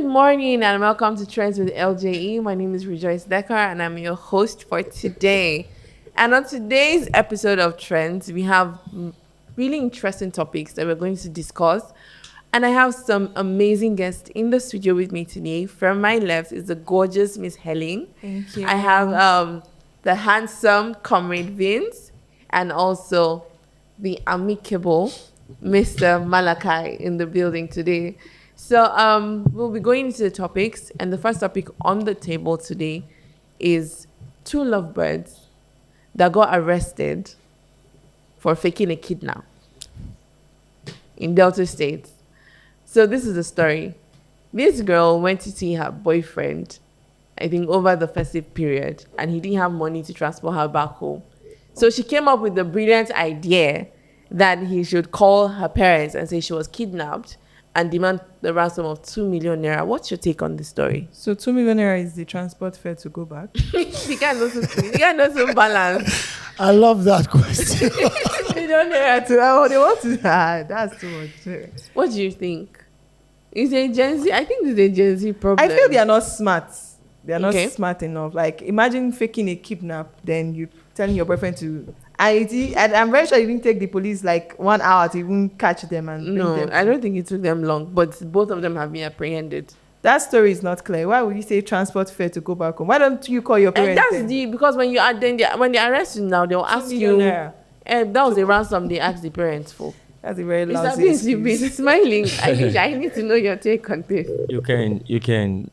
Good morning and welcome to Trends with LJE. My name is Rejoice Decker and I'm your host for today. And on today's episode of Trends, we have really interesting topics that we're going to discuss. And I have some amazing guests in the studio with me today. From my left is the gorgeous Miss Helen. Thank you. I have the handsome Comrade Vince and also the amicable Mr. Malachi in the building today. So we'll be going into the topics, and the first topic on the table today is two lovebirds that got arrested for faking a kidnap in Delta State. So this is the story. This girl went to see her boyfriend, I think over the festive period, and he didn't have money to transport her back home. So she came up with the brilliant idea that he should call her parents and say she was kidnapped and demand the ransom of 2 million naira. What's your take on this story? So 2 million naira is the transport fare to go back? The guy knows some balance. I love that question. 2 million naira to they want to that's too much. What do you think? Is it a Gen Z? I think it's a Gen Z problem. I feel they are not smart. They are not Okay. smart enough. Like, imagine faking a kidnap, then you telling your boyfriend to... I'm very sure you didn't take the police like 1 hour to even catch them and bring No, them. I don't think it took them long, but both of them have been apprehended. That story is not clear. Why would you say transport fare to go back home? Why don't you call your And parents? that's because when you are when they arrest you now, they'll ask you. And that was a ransom they asked the parents for. That's a very Mr. lousy Vince, you've been excuse. smiling. I need to know your take on this. You can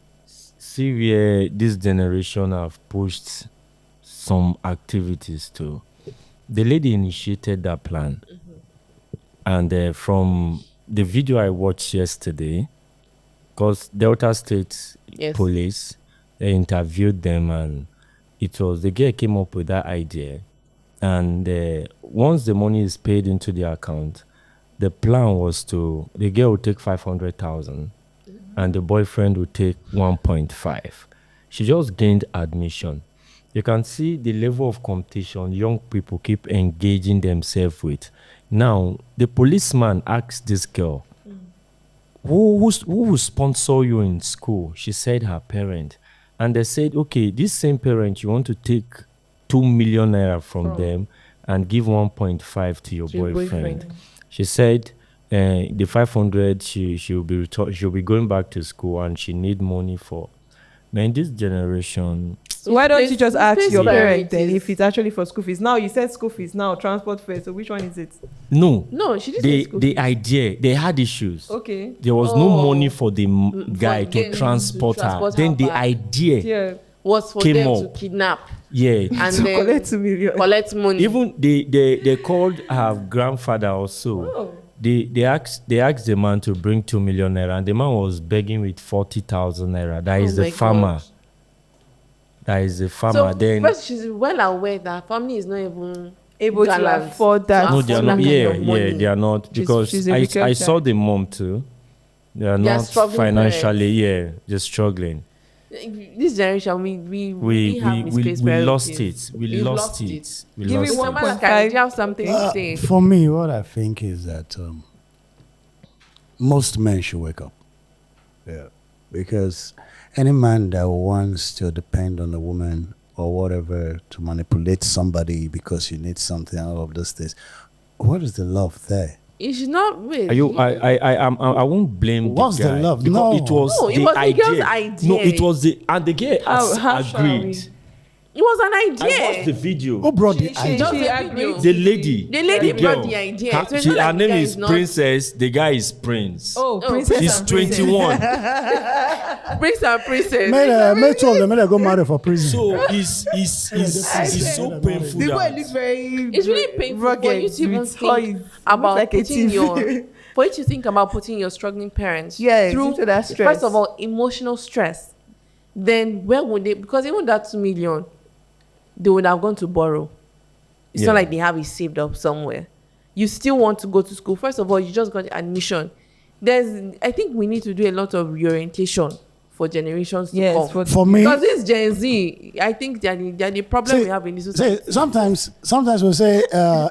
see where this generation have pushed some activities to. The lady initiated that plan, and from the video I watched yesterday, because Delta State Yes. Police, they interviewed them, and it was the girl came up with that idea, and once the money is paid into the account, the plan was to the girl would take 500,000, and the boyfriend would take 1.5. She just gained admission. You can see the level of competition young people keep engaging themselves with. Now, the policeman asked this girl, who will sponsor you in school? She said her parent. And they said, okay, this same parent, you want to take 2 million naira from them and give 1.5 to your boyfriend. She said the 500, she'll be going back to school and she need money for. Man, this generation... So why don't you just ask your parents then priorities. if it's actually for school fees? Now you said school fees, now transport fare. So which one is it? No, No, she didn't say school the fees. idea, they had issues. Okay. There was no money for the guy for to them transport to her. transport Then her the back. idea, Yeah. Was for came them up. to kidnap yeah. and To then collect 2 million. collect money. Even they called her grandfather also. Oh. They asked the man to bring 2 million naira, and the man was begging with 40,000 naira. That is Oh the my farmer. God. That is the farmer. So Then first, she's well aware that her family is not even Able to gallant afford that. no, they are afford not. that Yeah, kind of money. they are not, because she's a I retail saw child. the mom too. They are They are not struggling financially. Yeah, they're struggling. This generation. We have misplaced We lost priorities. it. We We've lost it. We Give me lost Mr. it. 1.5. Malachi, do you have something to say? For me, what I think is that most men should wake up. Yeah. Because any man that wants to depend on a woman or whatever to manipulate somebody because you need something out of those things, what is the love there? You should not wait. Are you? I won't blame. What's the the guy, love? because No. it was No, it the was the idea. girl's idea. No, it was and the girl How shall we? agreed. It was an I watched the idea. video. Who brought the She idea? Just a agreed. video. The lady. The lady the brought girl. the idea. Her, So it's not her like the name guy is is not- Princess. The guy is Prince. Oh, Oh, princess. He's and princess. 21. Prince and princess. Made two of them, made them go marry for prison. So he's so painful. The boy that- looks very. It's really painful for you to even think about like a putting TV. your for you to think about putting your struggling parents Yes, through into that stress. first of all emotional stress. Then where would they? Because even that 2 million, they would have gone to borrow. It's Yeah. not like they have it saved up somewhere. You still want to go to school. First of all, you just got admission. I think we need to do a lot of reorientation for generations to Yes, come. For me, Because this Gen Z, I think they're the problem See- we have in this say, society. sometimes we say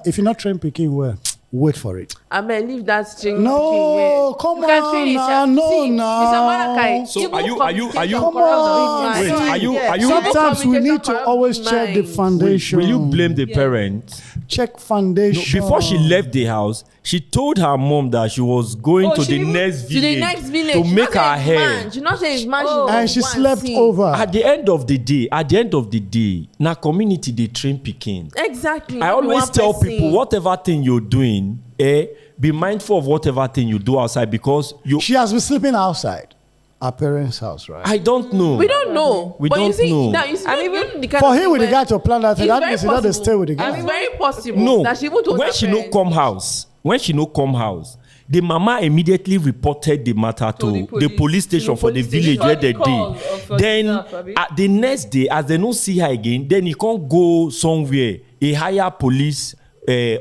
if you're not trained picking well, Wait for it. I may leave that string. No, come You can on finish. now, no, See, now. Mr. Malachi, So even are you- communication Come corrupts on. the Wait, mind. are you- Sometimes we need to Communication always corrupts check the minds. foundation. Will you blame the parent? Check No, foundation. before she left the house, she told her mom that she was going to she the even- next To village the next village. to She make not her say it's hair. man. She not say it's man. Oh. And she go and slept see. over. At the end of the day, na community they train pikin. Exactly. I not be always one tell person. people, whatever thing you're doing, be mindful of whatever thing you do outside, because She has been sleeping outside her parents' house, right? I don't know. We don't know. We but you don't see, know. Now, you see, And even even the kind For of him with the thing guy to plan that thing, it's that very means he not dey possible. stay with the guy. It's very possible No, that she even told when her she no parents. come house, the mama immediately reported the matter to the police station for the police village station. where they Call did. of Then staff, abi? the next day, as they don't see her again, then he can't go somewhere, a higher police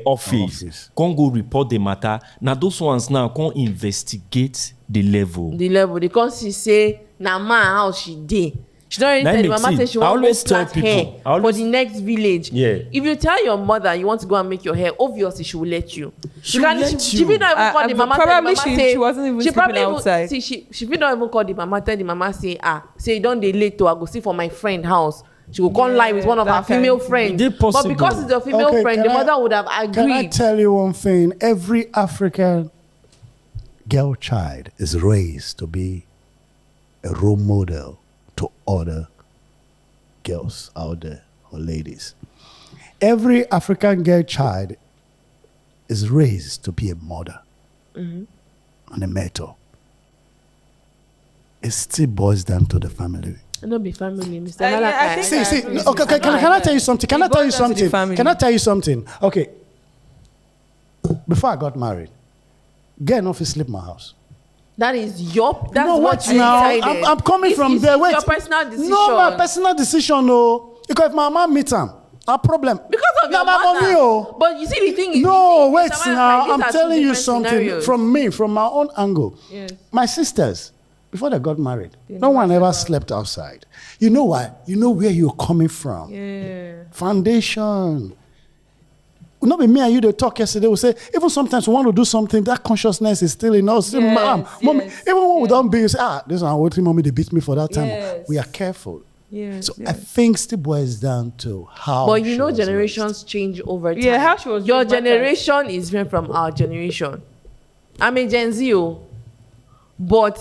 office, can't go report the matter. Now those ones now can't investigate the level. They come see say na man house she dey. She don't already That tell the makes mama say sense. she I want always to tell plait people, hair I always- for the next village. Yeah. If you tell your mother you want to go and make your hair, obviously she will let you. She will let She you. will not even call the mama. tell the Probably mama she- say, she wasn't even she sleeping probably outside. See, she will not even call the mama. Tell the mama say say you don't dey late to I go see for my friend house. She will come lie with one of her that kind female of thing. friends. Is it But possible? because it's a female Okay, friend, can the I- mother would have Can I agreed. tell you one thing? Every African girl child is raised to be a role model to other girls out there or ladies. Every African girl child is raised to be a mother and a mentor. It still boils down to the family. No be family, Mr. Yeah, I Malachi. think See, agree okay, with you. can I tell you something? Can I It tell you boils down to the something? family. Can I tell you something? Okay. Before I got married, girl no fit sleep my house. That is your. That's No, what wait you now. decided. I'm coming It's- from it's there. Wait. your personal decision. No, my personal decision, no. Because if my mom meet him, a problem. Because of Now, your my mother. money, oh. But you see, the thing is, No, you see, wait Mr. Malachi, now. these I'm are two telling you different something scenarios. from my own angle. Yes. My sisters, before they got married, no one ever slept outside. You know why? You know where you're coming from. Yeah. Foundation. Not be me and you they talk yesterday. We say even sometimes we want to do something, that consciousness is still in us. Say, Yes, mommy, yes, even when we yes. don't be, you say, this one what mommy they beat me for that time. Yes. We are careful. Yes. So yes. I think still boils down to how. But you she know, was generations change over time. Yeah, how she was Your raised matters. generation is different from our generation. I'm a Gen Z, but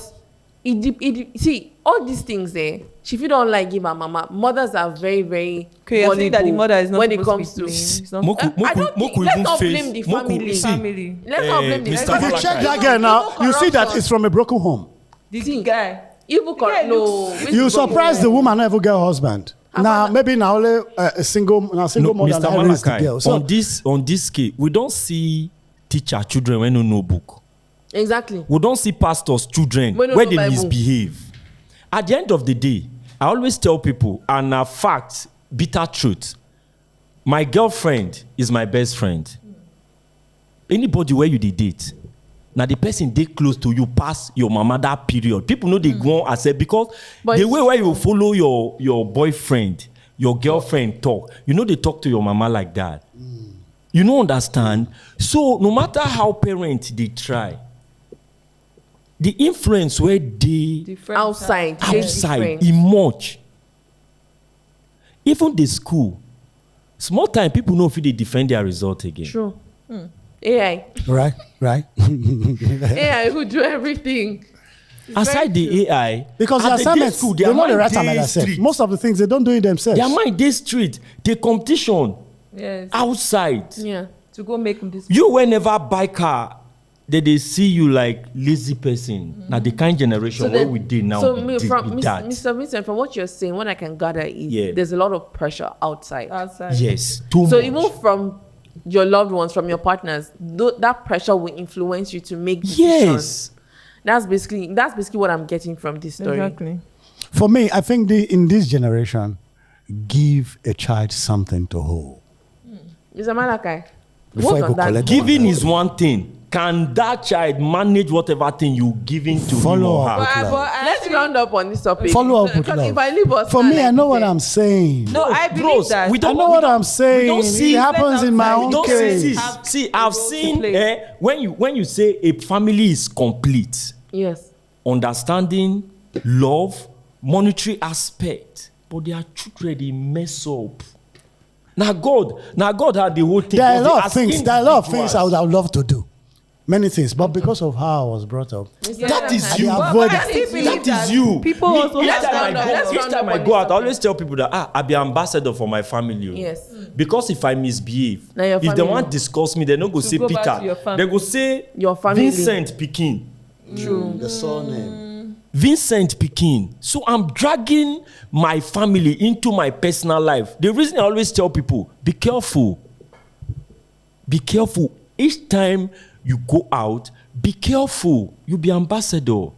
see all these things there. If you don't like give her mama, mothers are very, very Okay, you're saying that the vulnerable mother is not when it supposed comes to to. be blamed. It's not- I don't think, let's not blame the family. see, family. Let's not blame the Mr. raised. If family. you Malachi. check that girl now, you see that it's from a broken home. The guy. Even Yeah, no, You surprise the woman never get husband. Now maybe now only a single mother Mr. that raised the girl. Malachi, So on this scale, we don't see teacher children when no know book. exactly. We don't see pastors children When no where know they Bible. misbehave. At the end of the day, I always tell people, and a fact, bitter truth. My girlfriend is my best friend. Anybody where you dey date, now the person dey close to you pass your mama that period. People know they go on accept because But the it's way where you follow your boyfriend, your girlfriend talk, you know they talk to your mama like that. You don't understand. So no matter how parents they try, the influence where they Different Outside, dey outside different. in much. Even the school, small time people know if they defend their result again. True. AI, right. AI who do everything. Aside the AI, Because the at assignments, school, they know the right time dey themselves. street. Most of the things they don't do it themselves. Their mind they street, the competition Yes. outside. Yeah. To go make him this. You whenever buy car, they see you like lazy person. Now the kind generation where then- we did now So be, me, be from that. Mr. Vincent, from what you're saying, what I can gather is Yeah. there's a lot of pressure outside. Outside. Yes, too So much. even from your loved ones, from your partners, that pressure will influence you to make decisions. yes. That's basically what I'm getting from this story. Exactly. For me, I think in this generation, give a child something to hold. Mr. Malachi, Before work you on go that. collect Giving is one thing. can that child manage whatever thing you giving to him Follow or up. her? Let's round up on this topic. Follow up with Because love. if I leave us For now, me, like I know you what said, I'm saying. No, I believe Bros, that. we I don't know what I'm saying. don't see It happens in my outside. own don't case. see I've to seen play. when you say a family is complete, yes. understanding, love, monetary aspect, but their children they mess up. Now God had the whole thing. There are a Because lot of they things. as There are a lot of things I individuals, would love to do. Many things, but because of how I was brought up, That is I you. avoid I it. still believe That is you. people Me, also each have time stand I up. go- Let's each round time up I on go this out, I always tell people that I be ambassador for my family. Yes. Because if I misbehave, Now your if they family. want discuss me, they no go say go back to your Peter. family. They go say Your family. Vincent Pikin. The surname. Vincent Pikin. So I'm dragging my family into my personal life. The reason I always tell people, be careful. Be careful. Each time you go out, be careful. You be ambassador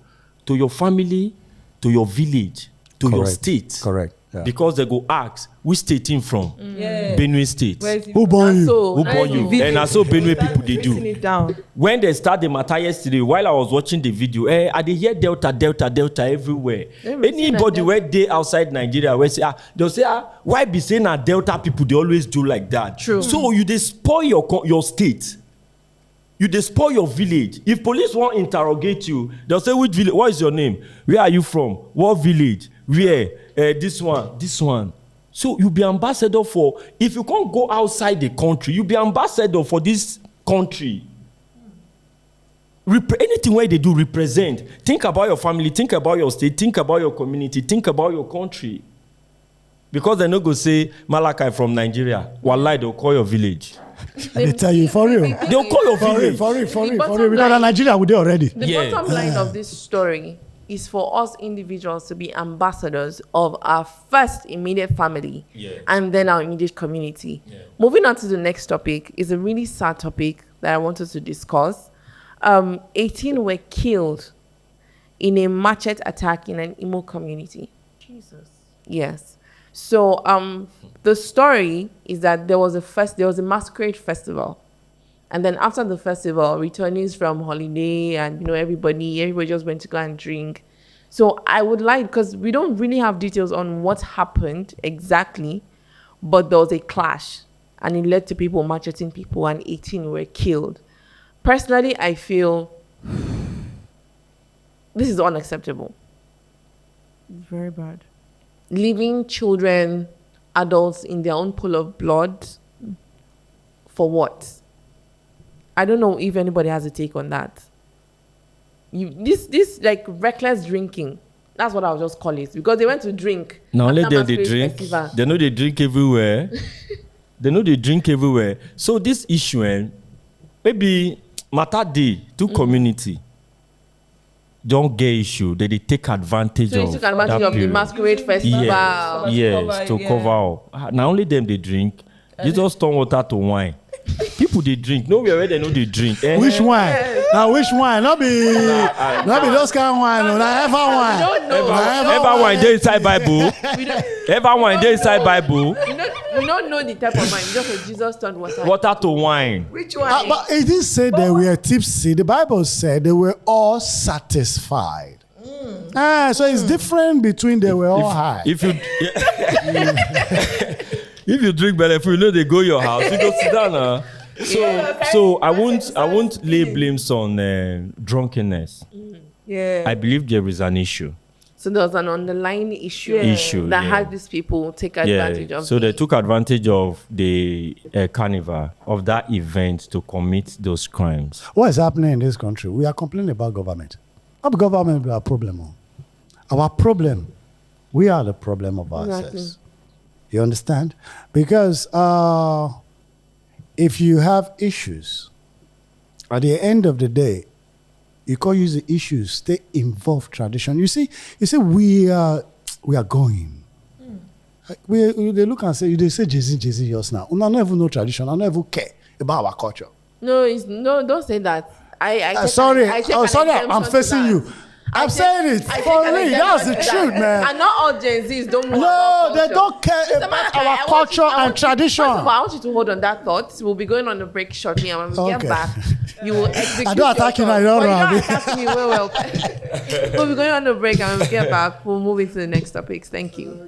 to your family, to your village, to your Correct. state. Correct. Yeah. Because they go ask, which state in from? Yeah. Benue State. Where is it? Who born you? So, Who born you? Video. And also Benue people they Written do. it down. When they start the matter yesterday, while I was watching the video, I dey hear Delta everywhere. Anybody where they outside Nigeria, where say, they'll say, why be saying that Delta people they always do like that? True. So you dey spoil your state. You dey spoil your village. If police want interrogate you, they'll say, which village? What is your name? Where are you from? What village? Where? This one. So you be ambassador for. If you can't go outside the country, you be ambassador for this country. Anything where they do represent. Think about your family. Think about your state. Think about your community. Think about your country. Because they no go say Malachi from Nigeria. Wallahi, they'll call your village. They tell you for real. They'll call your For real, village. for real, for The real, for bottom real. Because line- in Nigeria, we do already. The Yeah. bottom line of this story is for us individuals to be ambassadors of our first immediate family and then our immediate community. Moving on to the next topic is a really sad topic that I wanted to discuss. 18 were killed in a machete attack in an Imo community. Jesus. Yes. So the story is that there was a masquerade festival. And then after the festival, returnees from holiday and everybody just went to go and drink. So I would like, because we don't really have details on what happened exactly, but there was a clash and it led to people macheting people and 18 were killed. Personally, I feel this is unacceptable. Very bad. Leaving children, adults in their own pool of blood for what? I don't know if anybody has a take on that. This like reckless drinking. That's what I'll just call it, because they went to drink. Now let after them they Masquerade drink. Festival. They know they drink everywhere. They know they drink everywhere. So this issue, maybe matter day to community don't get issue. They take advantage So of you took advantage that of the period. masquerade festival. Yes, yes, to cover up. Now only them they drink. Jesus turn water to wine. People they drink. Nowhere where they know they drink. Which wine? Now which wine? Not be those kind of wine. No, now ever wine. don't know. Ever wine they inside Bible. We don't, Ever wine they inside Bible. we don't know the type of wine. Just a Jesus turned water. Water to wine. Which one? But it didn't say they were tipsy. The Bible said they were all satisfied. So it's different between they were all high. If you if you drink better, if you know they go your house, you go sit down. So I won't lay blames on drunkenness. Yeah. I believe there is an issue. So there was an underlying issue, that yeah. had these people take advantage of. So they took advantage of the carnival of that event to commit those crimes. What is happening in this country? We are complaining about government. Not the government is our problem. Our problem, we are the problem of ourselves. Exactly. You understand? Because if you have issues, at the end of the day, you can't use the issues. They involve tradition. You see, we are going. They look and say, they say Jay-Z just now. I don't even know tradition. I don't even care about our culture. No, don't say that. I take Sorry, an exemption I'm to facing that. you. I'm saying it for me. That's the truth, man. And not all Gen Zs don't know No, about they culture. don't care Mr. about Malachi, our I want culture you- I and want you- tradition. First of all, I want you to hold on that thought. We'll be going on a break shortly, and when we get Okay. back, you will execute I don't attack you your now, thoughts. you don't But know, you Abi. don't attack me well. We'll be going on a break, and when we get back, we'll move into the next topics. Thank you.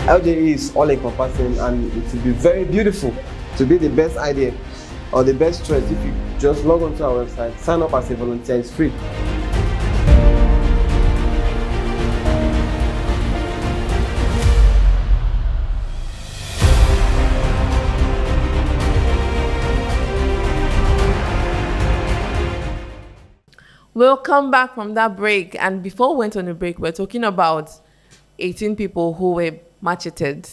LJE is all encompassing and it will be very beautiful to be the best idea or the best choice. If you just log onto our website, sign up as a volunteer, it's free. We'll come back from that break, and before we went on the break, we're talking about 18 people who were macheted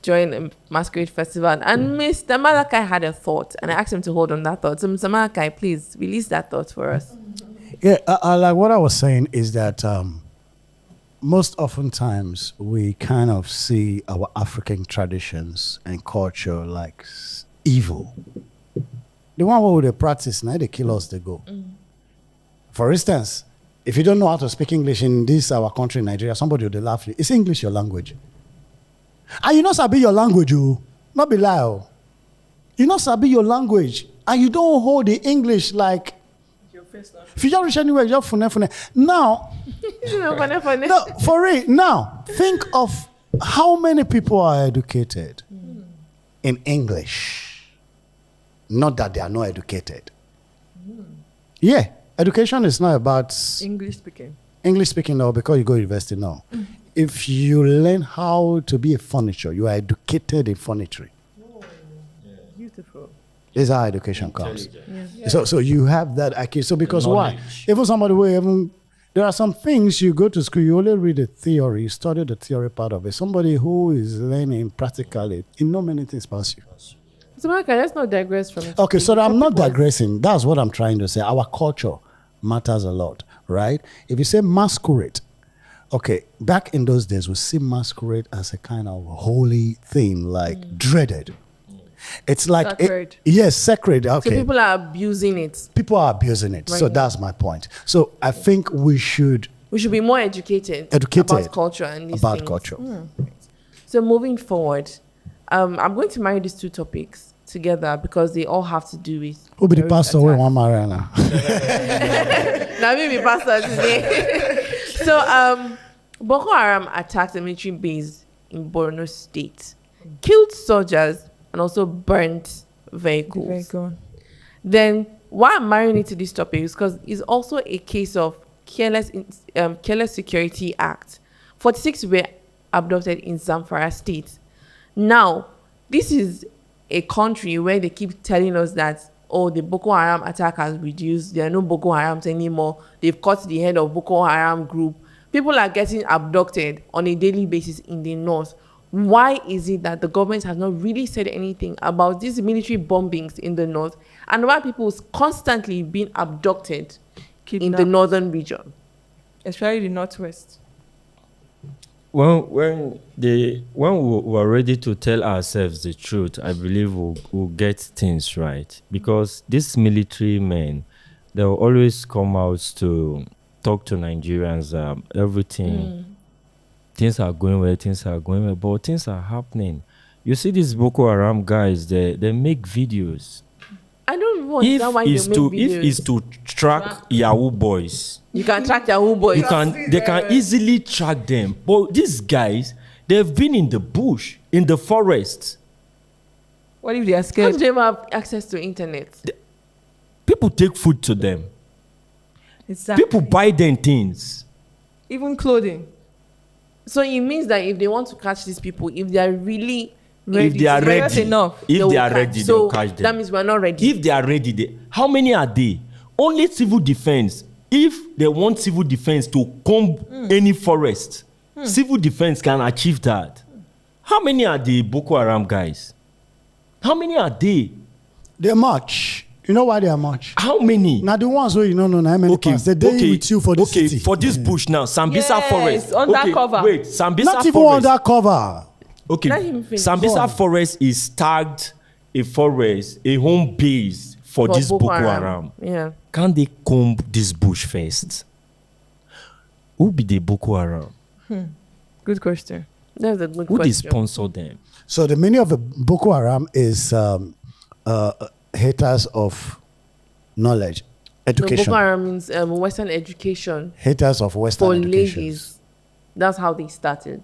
during a masquerade festival. And Mr. Malachi had a thought, and I asked him to hold on that thought. So, Mr. Malachi, please release that thought for us. Yeah, like what I was saying is that most oftentimes we kind of see our African traditions and culture like evil. The one where they practice, now they kill us, they go. For instance, if you don't know how to speak English in this our country, Nigeria, somebody will laugh you. Is English your language? And you know sabi your language, you not be lie. Oh. You know sabi your language, and you don't hold the English like. If you just reach anywhere, you just fune. Now, no, for real. Now, think of how many people are educated in English. Not that they are not educated. Yeah. Education is not about English speaking. English speaking, no, because you go to university, no. If you learn how to be a furniture, you are educated in furniture. Beautiful. This is how education comes. So you have that IQ. So because why? Even somebody will even, there are some things you go to school, you only read the theory, you study the theory part of it. Somebody who is learning practically, you know many things past you. So, Malachi, let's not digress from it. Okay, so I'm not digressing. That's what I'm trying to say. Our culture matters a lot, right? If you say masquerade, okay, back in those days, we see masquerade as a kind of holy thing, like dreaded. It's like Sacred. Yes, sacred. So Okay, people are abusing it. people are abusing it. So Right. that's my point. So I think we should We should be more educated about culture and these about things. culture. So moving forward, I'm going to marry these two topics together because they all have to do with. Who be the terrorist pastor? We attacks. want Mariana. Now me be pastor today. So Boko Haram attacked a military base in Borno State, killed soldiers, and also burnt vehicles. Very good. Then why I'm marrying it to this topic is because it's also a case of careless security act. 46 were abducted in Zamfara State. Now, this is a country where they keep telling us that, oh, the Boko Haram attack has reduced. There are no Boko Harams anymore. They've cut the head of Boko Haram group. People are getting abducted on a daily basis in the north. Why is it that the government has not really said anything about these military bombings in the north and why people is constantly being abducted in the Kidnapped. northern region? Especially the northwest. When we were ready to tell ourselves the truth, I believe we'll get things right. Because these military men, they'll always come out to talk to Nigerians, everything. Things are going well, but things are happening. You see these Boko Haram guys, they make videos. I don't even understand why they make videos. If it's to track Yahoo boys, You can track Yahoo boys. they can easily track them. But these guys, they've been in the bush, in the forest. What if they are How scared? do they even have access to internet? People take food to them. Exactly. People buy them things. Even clothing. So it means that if they want to catch these people, if they are really If they are Serious ready, enough. if they they will are catch. ready, So they'll catch them. that means we're not ready. If they are ready, how many are they? Only civil defense. If they want civil defense to comb any forest, civil defense can achieve that. How many are the Boko Haram guys? How many are they? They're much. You know why they are much? How many? Now the ones where you don't know how many parts. They deal with you for the city. For this bush now, Sambisa Yes, Forest. undercover. Okay, wait, Sambisa Not even Forest. undercover. Okay, Let him finish. Sambisa Go on. Forest is tagged a forest, a home base for this Boko Haram. Yeah. Can they comb this bush first? Who be the Boko Haram? Good question. That's a good Who they question. sponsor them? So the meaning of the Boko Haram is haters of knowledge, So education. Boko Haram means Western education Haters of Western for education. ladies. That's how they started.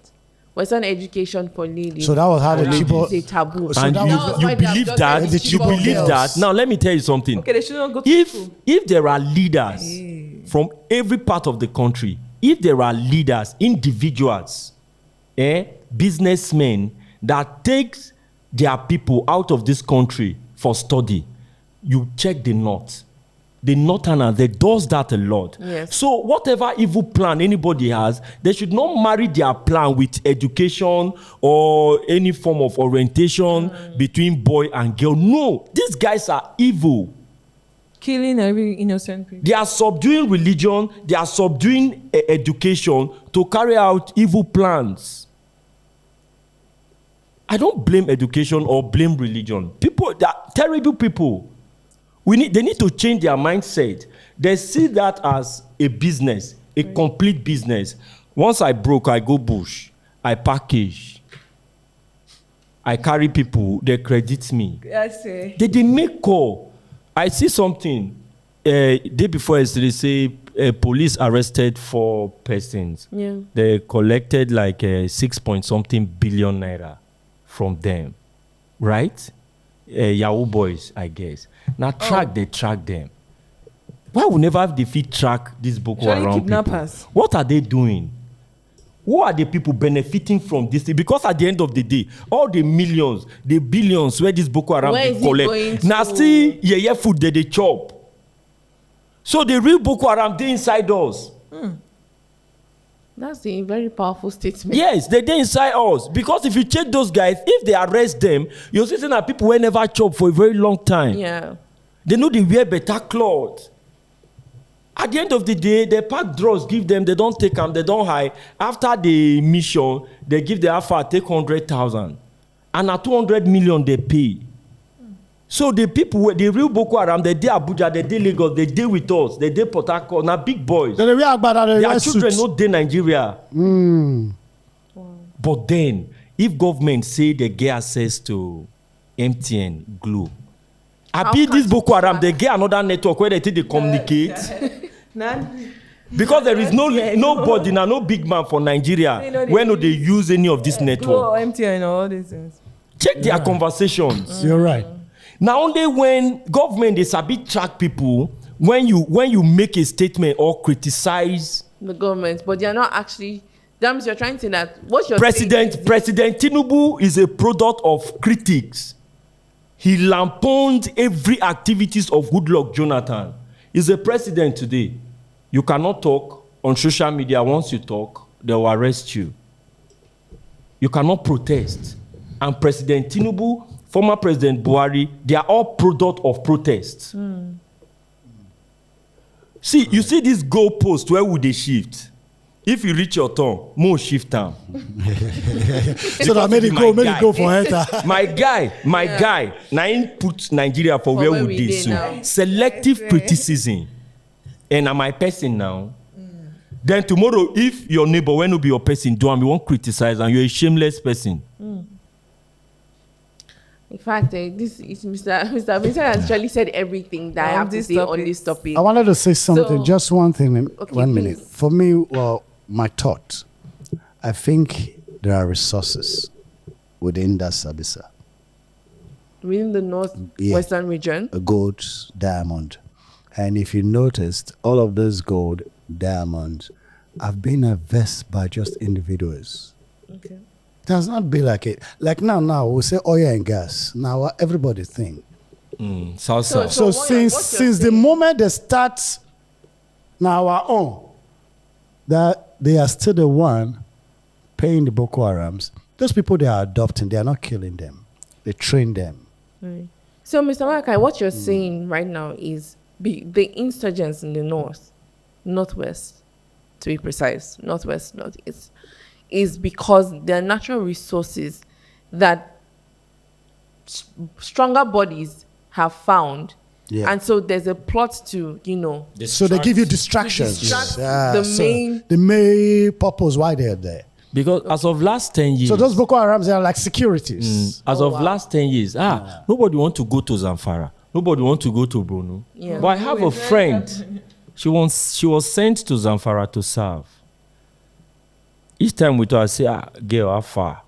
Western education for ladies. So that was how the Now Chibok. it's a taboo. So And that you, was why you they have believe just that? like the You Chibok believe girls. that? Now let me tell you something. Okay, they shouldn't go to school. If there are leaders from every part of the country, if there are leaders, individuals, businessmen that takes their people out of this country for study, you check the north. The northerners, they does that a lot. Yes. So whatever evil plan anybody has, they should not marry their plan with education or any form of orientation between boy and girl. No, these guys are evil. Killing every innocent people. They are subduing religion. They are subduing education to carry out evil plans. I don't blame education or blame religion. People, they are terrible people. They need to change their mindset. They see that as a business, a complete business. Once I broke, I go bush. I package. I carry people. They credit me. Yes, They make call. I see something. Day before yesterday, say police arrested 4 persons. Yeah. They collected like 6 point something billion naira from them, right? Yahoo boys, I guess. Now they track them. Why would never have the feet track these Boko Surely Haram kidnappers. people? What are they doing? Who are the people benefiting from this thing? Because at the end of the day, all the millions, the billions where this Boko Haram Where they is it going collect, to? now see yeah food they chop. So the real Boko Haram they inside us. That's a very powerful statement. Yes, they inside us. Because if you check those guys, if they arrest them, you're saying that people will never chop for a very long time. Yeah. They know they wear better clothes. At the end of the day, they pack drugs, give them, they don't take them, they don't hide. After the mission, they give the alpha, take 100,000. And at 200 million, they pay. So the people, the real Boko Haram, they dey Abuja, they dey Lagos, they dey with us, they dey Port Harcourt, now big boys. So they wear agbada, they Their wear children suits. no dey Nigeria. But then, if government say they get access to MTN, Glo, I be this Boko Haram, they get another network where they take they communicate. Because there is nobody now, no big man for Nigeria when no they use any of this network. MTN and all these things. Check their conversations. You're right. Now only when government they sabi track people, when you make a statement or criticize The government, but they are not actually. That means you're trying to say that what's your President Tinubu is a product of critics. He lampooned every activities of Goodluck Jonathan. He's a president today. You cannot talk on social media. Once you talk, they will arrest you. You cannot protest. And President Tinubu, former President Buhari, they are all product of protests. See, you see this goalpost, where would they shift? If you reach your turn, more shift time. So that made it go for it. My guy, now he put Nigeria for where where we we did dey soon. now. Selective criticism. And I'm my person now. Then tomorrow, if your neighbor, when will be your person, do and you won't criticize and you're a shameless person. In fact, this is Mr. Vincent has actually said everything that I On have to this say on topic. this topic. I wanted to say something, So- just one thing, Okay, 1 minute. please. For me, well, my thought, I think there are resources within that Sabisa. Within the northwestern region. A gold, diamond. And if you noticed, all of those gold, diamonds have been invested by just individuals. Okay. It does not be like it. Like now we say oil and gas. Now everybody think. So. So So what you're since the saying- moment they start now our own, that they are still the one paying the Boko Harams. Those people they are adopting, they are not killing them. They train them. Right. So, Mr. Malachi, what you're saying right now is the insurgents in the northwest, to be precise, northeast, is because there are natural resources that stronger bodies have found. Yeah. And so there's a plot to, So they give you distractions. distract the main purpose why they're there. Because as of last 10 years, So those Boko Harams are like securities. as of last 10 years, nobody want to go to Zamfara. Nobody want to go to Borno. Yeah. But I have a friend. She was sent to Zamfara to serve. Each time we talk, I say, girl, how far?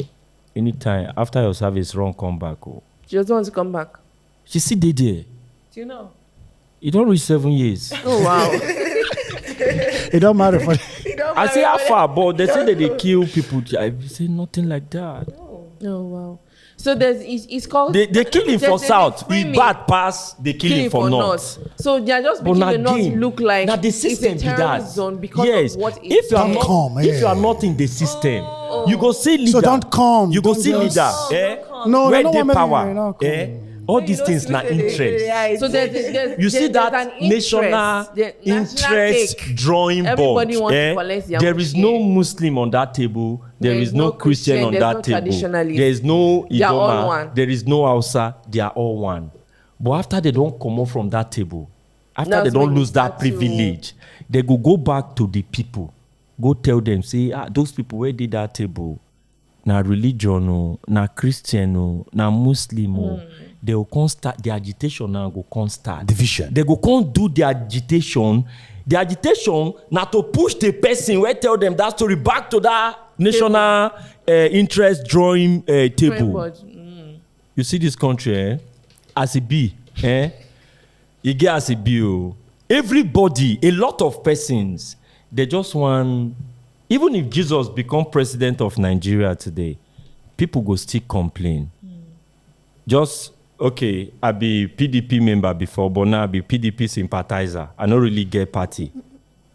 Anytime after your service, run, come back. Oh. She doesn't want to come back. She still did there. Do you know? It don't reach 7 years. Oh, wow. It don't matter for I say how far, but they say that they kill people. I say nothing like that. Oh, wow. So it's called... They kill him for there's south. He framing. bad pass, they kill him for north. So they are just But making the north again, look like now the system it's be a that. terrorist zone because Yes. of what it If you are Don't not, come, if you are yeah. not in the system, you go see leader. So don't come. You go Don't see just- leader. No, Where no, they no, power. no, All these things na interest. So there's You see there's that an interest. national The national interest cake. drawing board. Everybody wants to collect their There own is no share. Muslim on that table. There is no Christian on there's that no table. traditionalist. There is no They are all Idoma. one. There is no Hausa. They are all one. But after they don't come out from that table, after That's they don't when you lose that start to- privilege, they go back to the people. Go tell them, say, those people where did that table, na religion, oh, na Christian, oh, na Muslim, oh. They will come start the agitation now. Go come start Division. They go come do the agitation. The agitation now to push the person where tell them that story back to that national interest drawing table. Framework. You see this country, as it be, you get as it be. Oh. Everybody, a lot of persons, they just want. Even if Jesus become president of Nigeria today, people go still complain. Just okay, I be PDP member before, but now I be PDP sympathizer. I don't really get party.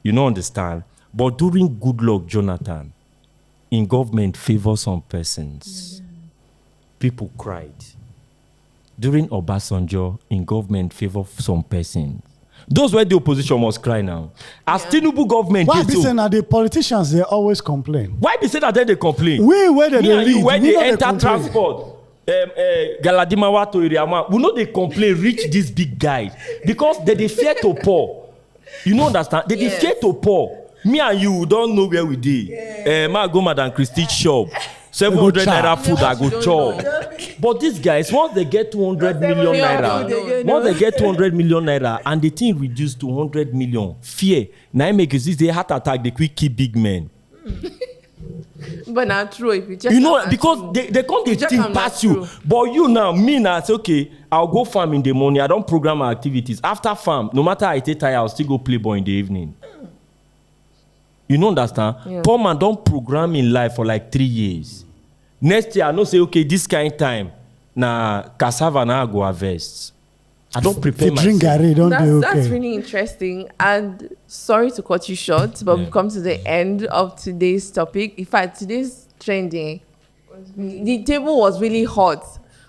You don't understand. But during Goodluck Jonathan, in government favor some persons, people cried. During Obasanjo, in government favor some persons. Those where the opposition must cry now. As Tinubu government, Why dey be so- saying that the politicians they always complain? why be say that they complain? We where they Me and lead, you, when we they know they enter complain. transport, Galadimawa to Iriama, we know they complain reach these big guys because they fear to pour. You know understand? They fear to pour. Me and you don't know where we dey. Ma go Madam Christie shop. 700 chop. naira food I go Don't chop. But these guys, once they get 200 million naira, once they get 200 million naira, and the thing reduced to 100 million, fear. Now make you see the heart attack, they quick keep big men. But now true, if you check You know, am, na because true. they come they Check think am, na past you. true. But you now, me now, say, okay, I'll go farm in the morning. I don't program my activities. After farm, no matter I take tired, I'll still go play ball in the evening. You know, understand? Yeah. Poor man don't program in life for like 3 years. Next year, I know say, okay, this kind of time, na cassava na I go harvest. I don't If prepare you drink myself. garri, don't do okay. That's really interesting. And sorry to cut you short, but we've come to the end of today's topic. In fact, today's trending, the table was really hot.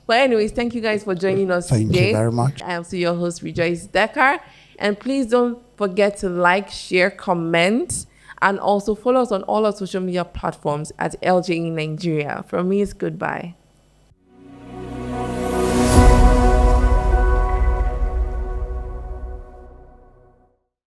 But anyways, thank you guys for joining us Thank you today. very much. I am still your host, Rejoice Dekar. And please don't forget to like, share, comment, and also follow us on all our social media platforms at LJE Nigeria. From me, it's goodbye.